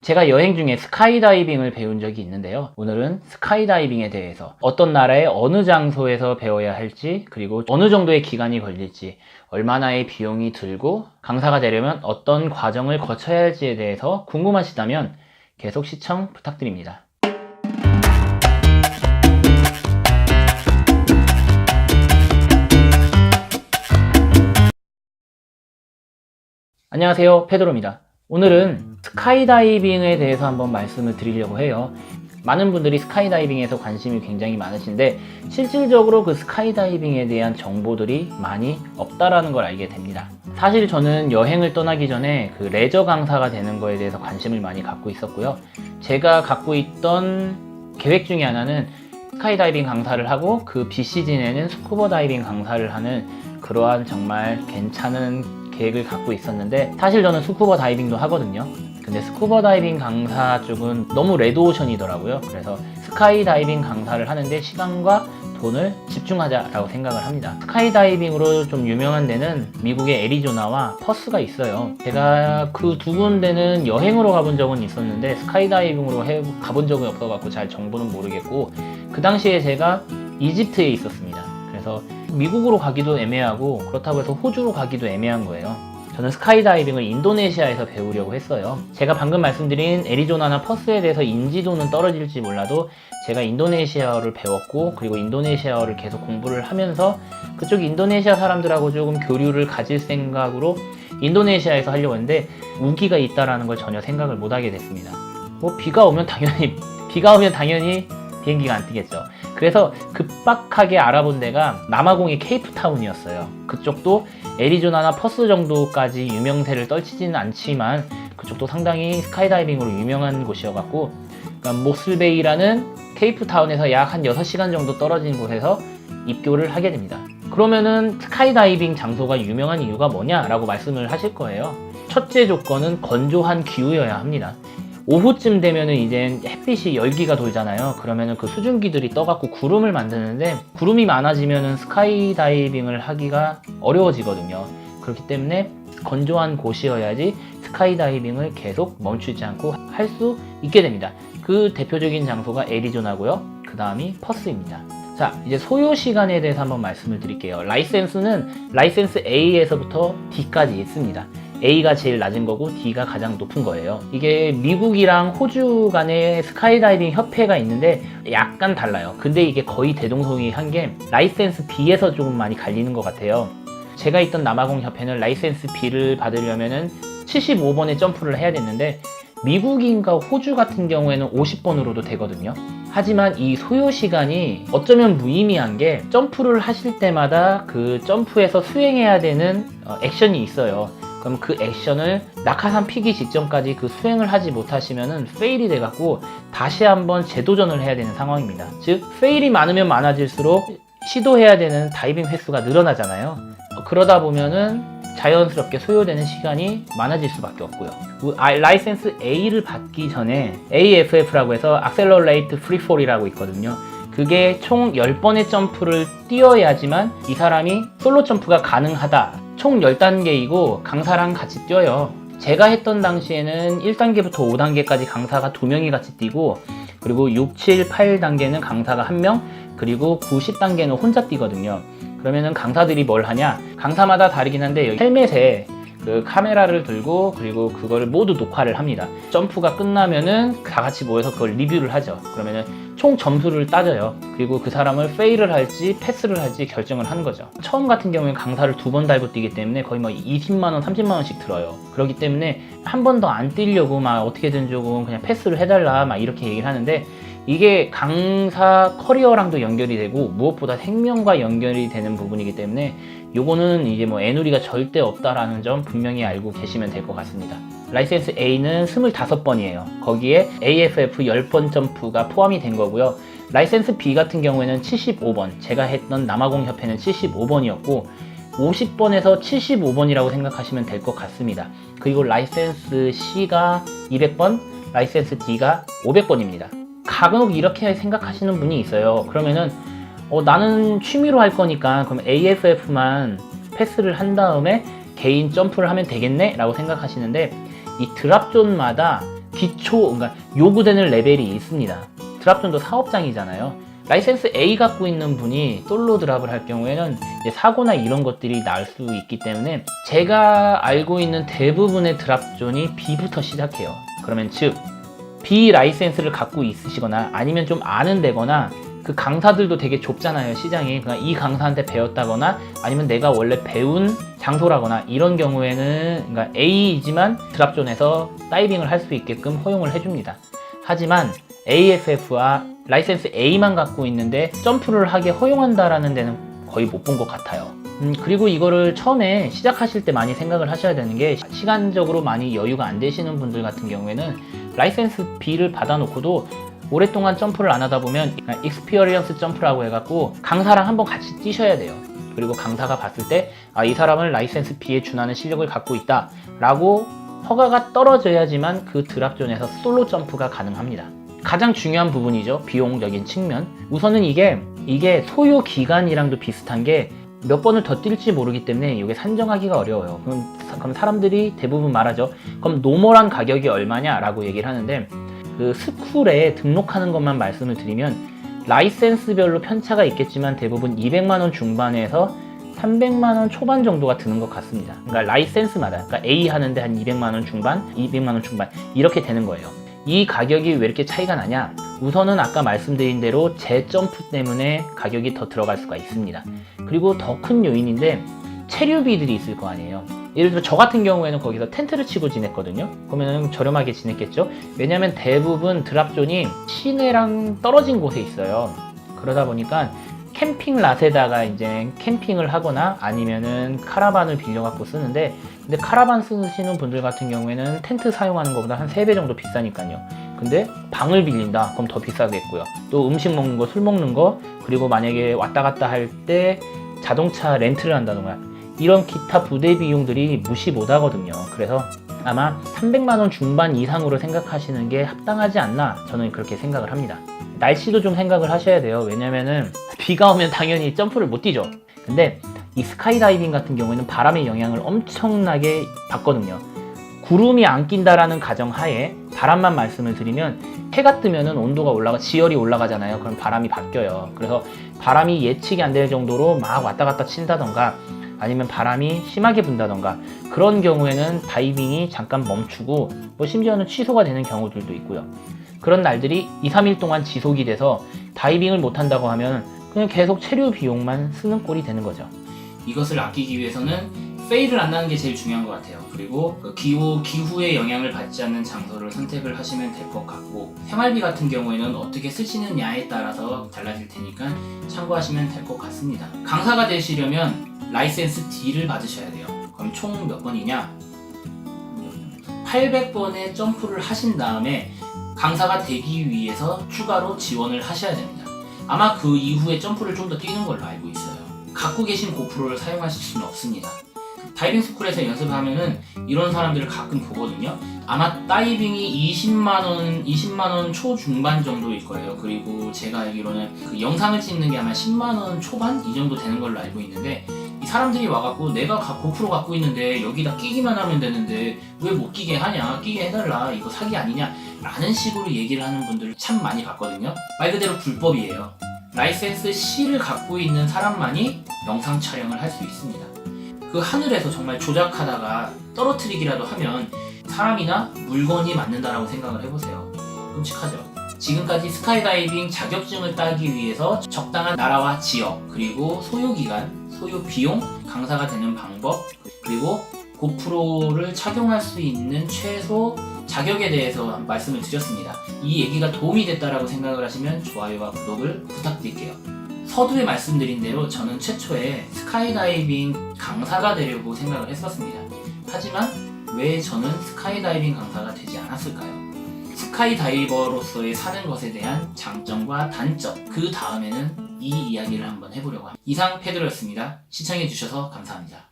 제가 여행 중에 스카이다이빙을 배운 적이 있는데요. 오늘은 스카이다이빙에 대해서 어떤 나라의 어느 장소에서 배워야 할지, 그리고 어느 정도의 기간이 걸릴지, 얼마나의 비용이 들고 강사가 되려면 어떤 과정을 거쳐야 할지에 대해서 궁금하시다면 계속 시청 부탁드립니다. 안녕하세요, 페드로입니다. 오늘은 스카이다이빙에 대해서 한번 말씀을 드리려고 해요. 많은 분들이 스카이다이빙에서 관심이 굉장히 많으신데 실질적으로 그 스카이다이빙에 대한 정보들이 많이 없다라는 걸 알게 됩니다. 사실 저는 여행을 떠나기 전에 그 레저 강사가 되는 거에 대해서 관심을 많이 갖고 있었고요. 제가 갖고 있던 계획 중에 하나는 스카이다이빙 강사를 하고 그 비시즌에는 스쿠버 다이빙 강사를 하는 그러한 정말 괜찮은 계획을 갖고 있었는데, 사실 저는 스쿠버 다이빙도 하거든요. 근데 스쿠버 다이빙 강사 쪽은 너무 레드오션이더라고요. 그래서 스카이 다이빙 강사를 하는데 시간과 돈을 집중하자라고 생각을 합니다. 스카이 다이빙으로 좀 유명한 데는 미국의 애리조나와 퍼스가 있어요. 제가 그 두 군데는 여행으로 가본 적은 있었는데 스카이 다이빙으로 가본 적은 없어갖고 잘 정보는 모르겠고, 그 당시에 제가 이집트에 있었습니다. 그래서 미국으로 가기도 애매하고 그렇다고 해서 호주로 가기도 애매한 거예요. 저는 스카이다이빙을 인도네시아에서 배우려고 했어요. 제가 방금 말씀드린 애리조나나 퍼스에 대해서 인지도는 떨어질지 몰라도 제가 인도네시아어를 배웠고, 그리고 인도네시아어를 계속 공부를 하면서 그쪽 인도네시아 사람들하고 조금 교류를 가질 생각으로 인도네시아에서 하려고 했는데 우기가 있다라는 걸 전혀 생각을 못하게 됐습니다. 비가 오면 당연히 비행기가 안 뛰겠죠. 그래서 급박하게 알아본 데가 남아공의 케이프타운이었어요. 그쪽도 애리조나나 퍼스 정도까지 유명세를 떨치지는 않지만 그쪽도 상당히 스카이다이빙으로 유명한 곳이어갖고, 그러니까 모슬베이라는 케이프타운에서 약 한 6시간 정도 떨어진 곳에서 입교를 하게 됩니다. 그러면은 스카이다이빙 장소가 유명한 이유가 뭐냐라고 말씀을 하실 거예요. 첫째 조건은 건조한 기후여야 합니다. 오후쯤 되면은 이제 햇빛이 열기가 돌잖아요. 그러면은 그 수증기들이 떠갖고 구름을 만드는데, 구름이 많아지면은 스카이다이빙을 하기가 어려워지거든요. 그렇기 때문에 건조한 곳이어야지 스카이다이빙을 계속 멈추지 않고 할 수 있게 됩니다. 그 대표적인 장소가 애리조나고요. 그 다음이 퍼스입니다. 자, 이제 소요 시간에 대해서 한번 말씀을 드릴게요. 라이센스는 라이센스 A에서부터 D까지 있습니다. A가 제일 낮은 거고 D가 가장 높은 거예요. 이게 미국이랑 호주 간에 스카이다이빙 협회가 있는데 약간 달라요. 근데 이게 거의 대동소이한 게 라이센스 B에서 조금 많이 갈리는 것 같아요. 제가 있던 남아공 협회는 라이센스 B를 받으려면은 75번의 점프를 해야 됐는데 미국인과 호주 같은 경우에는 50번으로도 되거든요. 하지만 이 소요 시간이 어쩌면 무의미한 게, 점프를 하실 때마다 그 점프에서 수행해야 되는 액션이 있어요. 그럼 그 액션을 낙하산 피기 직전까지 그 수행을 하지 못하시면은 페일이 돼갖고 다시 한번 재도전을 해야 되는 상황입니다. 즉 페일이 많으면 많아질수록 시도해야 되는 다이빙 횟수가 늘어나잖아요. 그러다 보면은 자연스럽게 소요되는 시간이 많아질 수밖에 없고요. 라이센스 A를 받기 전에 AFF라고 해서 Accelerate Freefall이라고 있거든요. 그게 총 10번의 점프를 뛰어야지만 이 사람이 솔로 점프가 가능하다. 총 10단계이고 강사랑 같이 뛰어요. 제가 했던 당시에는 1단계부터 5단계까지 강사가 2명이 같이 뛰고, 그리고 6, 7, 8단계는 강사가 1명, 그리고 9, 10단계는 혼자 뛰거든요. 그러면은 강사들이 뭘 하냐? 강사마다 다르긴 한데 여기 헬멧에 그 카메라를 들고, 그리고 그거를 모두 녹화를 합니다. 점프가 끝나면은 다 같이 모여서 그걸 리뷰를 하죠. 그러면은 총 점수를 따져요. 그리고 그 사람을 페일을 할지 패스를 할지 결정을 하는 거죠. 처음 같은 경우에는 강사를 2번 달고 뛰기 때문에 거의 20만원, 30만원씩 들어요. 그렇기 때문에 한 번 더 안 뛰려고 막 어떻게든 조금 그냥 패스를 해달라 막 이렇게 얘기를 하는데, 이게 강사 커리어랑도 연결이 되고 무엇보다 생명과 연결이 되는 부분이기 때문에 요거는 이제 애누리가 절대 없다라는 점 분명히 알고 계시면 될 것 같습니다. 라이센스 A는 25번이에요. 거기에 AFF 10번 점프가 포함이 된 거고요. 라이센스 B 같은 경우에는 75번, 제가 했던 남아공 협회는 75번이었고 50번에서 75번이라고 생각하시면 될 것 같습니다. 그리고 라이센스 C가 200번, 라이센스 D가 500번입니다. 간혹 이렇게 생각하시는 분이 있어요. 그러면은 나는 취미로 할 거니까 그럼 AFF만 패스를 한 다음에 개인 점프를 하면 되겠네? 라고 생각하시는데, 이 드랍존마다 그러니까 요구되는 레벨이 있습니다. 드랍존도 사업장이잖아요. 라이센스 A 갖고 있는 분이 솔로 드랍을 할 경우에는 이제 사고나 이런 것들이 날 수 있기 때문에 제가 알고 있는 대부분의 드랍존이 B부터 시작해요. 그러면 즉 B 라이센스를 갖고 있으시거나 아니면 좀 아는 데거나 그 강사들도 되게 좁잖아요, 시장이. 그러니까 이 강사한테 배웠다거나 아니면 내가 원래 배운 장소라거나 이런 경우에는 그러니까 A이지만 드랍존에서 다이빙을 할 수 있게끔 허용을 해줍니다. 하지만 AFF와 라이센스 A만 갖고 있는데 점프를 하게 허용한다라는 데는 거의 못 본 것 같아요. 그리고 이거를 처음에 시작하실 때 많이 생각을 하셔야 되는 게 시간적으로 많이 여유가 안 되시는 분들 같은 경우에는 라이센스 B를 받아놓고도 오랫동안 점프를 안 하다 보면 익스피리언스 점프라고 해갖고 강사랑 한번 같이 뛰셔야 돼요. 그리고 강사가 봤을 때 이 사람은 라이센스 B에 준하는 실력을 갖고 있다 라고 허가가 떨어져야지만 그 드랍존에서 솔로 점프가 가능합니다. 가장 중요한 부분이죠. 비용적인 측면. 우선은 이게 소요 기간이랑도 비슷한 게 몇 번을 더 뛸지 모르기 때문에 이게 산정하기가 어려워요. 그럼 사람들이 대부분 말하죠. 그럼 노멀한 가격이 얼마냐라고 얘기를 하는데 그 스쿨에 등록하는 것만 말씀을 드리면 라이센스별로 편차가 있겠지만 대부분 200만원 중반에서 300만원 초반 정도가 드는 것 같습니다. 그러니까 라이센스마다, 그러니까 A 하는데 한 200만원 중반, 200만원 중반 이렇게 되는 거예요. 이 가격이 왜 이렇게 차이가 나냐? 우선은 아까 말씀드린 대로 재점프 때문에 가격이 더 들어갈 수가 있습니다. 그리고 더 큰 요인인데 체류비들이 있을 거 아니에요. 예를 들어 저 같은 경우에는 거기서 텐트를 치고 지냈거든요. 그러면 저렴하게 지냈겠죠. 왜냐면 대부분 드랍존이 시내랑 떨어진 곳에 있어요. 그러다 보니까 캠핑 랏에다가 이제 캠핑을 하거나 아니면은 카라반을 빌려갖고 쓰는데, 근데 카라반 쓰시는 분들 같은 경우에는 텐트 사용하는 것보다 한 3배 정도 비싸니까요. 근데 방을 빌린다? 그럼 더 비싸겠고요. 또 음식 먹는 거, 술 먹는 거, 그리고 만약에 왔다 갔다 할 때 자동차 렌트를 한다던가 이런 기타 부대 비용들이 무시 못하거든요. 그래서 아마 300만원 중반 이상으로 생각하시는 게 합당하지 않나, 저는 그렇게 생각을 합니다. 날씨도 좀 생각을 하셔야 돼요. 왜냐면은 비가 오면 당연히 점프를 못 뛰죠. 근데 이 스카이다이빙 같은 경우에는 바람의 영향을 엄청나게 받거든요. 구름이 안 낀다라는 가정하에 바람만 말씀을 드리면 해가 뜨면은 온도가 지열이 올라가잖아요. 그럼 바람이 바뀌어요. 그래서 바람이 예측이 안 될 정도로 막 왔다 갔다 친다던가 아니면 바람이 심하게 분다던가 그런 경우에는 다이빙이 잠깐 멈추고 심지어는 취소가 되는 경우들도 있고요. 그런 날들이 2, 3일 동안 지속이 돼서 다이빙을 못한다고 하면 그냥 계속 체류 비용만 쓰는 꼴이 되는 거죠. 이것을 아끼기 위해서는 페일을 안 나는 게 제일 중요한 것 같아요. 그리고 기후의 영향을 받지 않는 장소를 선택을 하시면 될 것 같고, 생활비 같은 경우에는 어떻게 쓰시느냐에 따라서 달라질 테니까 참고하시면 될 것 같습니다. 강사가 되시려면 라이센스 D를 받으셔야 돼요. 그럼 총 몇 번이냐? 800번의 점프를 하신 다음에 강사가 되기 위해서 추가로 지원을 하셔야 됩니다. 아마 그 이후에 점프를 좀 더 뛰는 걸로 알고 있어요. 갖고 계신 고프로를 사용하실 수는 없습니다. 다이빙 스쿨에서 연습하면은 이런 사람들을 가끔 보거든요. 아마 다이빙이 20만원 초중반 정도일 거예요. 그리고 제가 알기로는 그 영상을 찍는 게 아마 10만원 초반? 이 정도 되는 걸로 알고 있는데, 이 사람들이 와갖고 내가 고프로 갖고 있는데 여기다 끼기만 하면 되는데 왜 못 끼게 하냐, 끼게 해달라, 이거 사기 아니냐 라는 식으로 얘기를 하는 분들을 참 많이 봤거든요. 말 그대로 불법이에요. 라이센스 C를 갖고 있는 사람만이 영상 촬영을 할 수 있습니다. 그 하늘에서 정말 조작하다가 떨어뜨리기라도 하면 사람이나 물건이 맞는다라고 생각을 해보세요. 끔찍하죠. 지금까지 스카이다이빙 자격증을 따기 위해서 적당한 나라와 지역, 그리고 소요기간, 소요비용, 강사가 되는 방법, 그리고 고프로를 착용할 수 있는 최소 자격에 대해서 말씀을 드렸습니다. 이 얘기가 도움이 됐다라고 생각을 하시면 좋아요와 구독을 부탁드릴게요. 서두에 말씀드린 대로 저는 최초에 스카이다이빙 강사가 되려고 생각을 했었습니다. 하지만 왜 저는 스카이다이빙 강사가 되지 않았을까요? 스카이다이버로서의 사는 것에 대한 장점과 단점, 그 다음에는 이 이야기를 한번 해보려고 합니다. 이상 페드로였습니다. 시청해주셔서 감사합니다.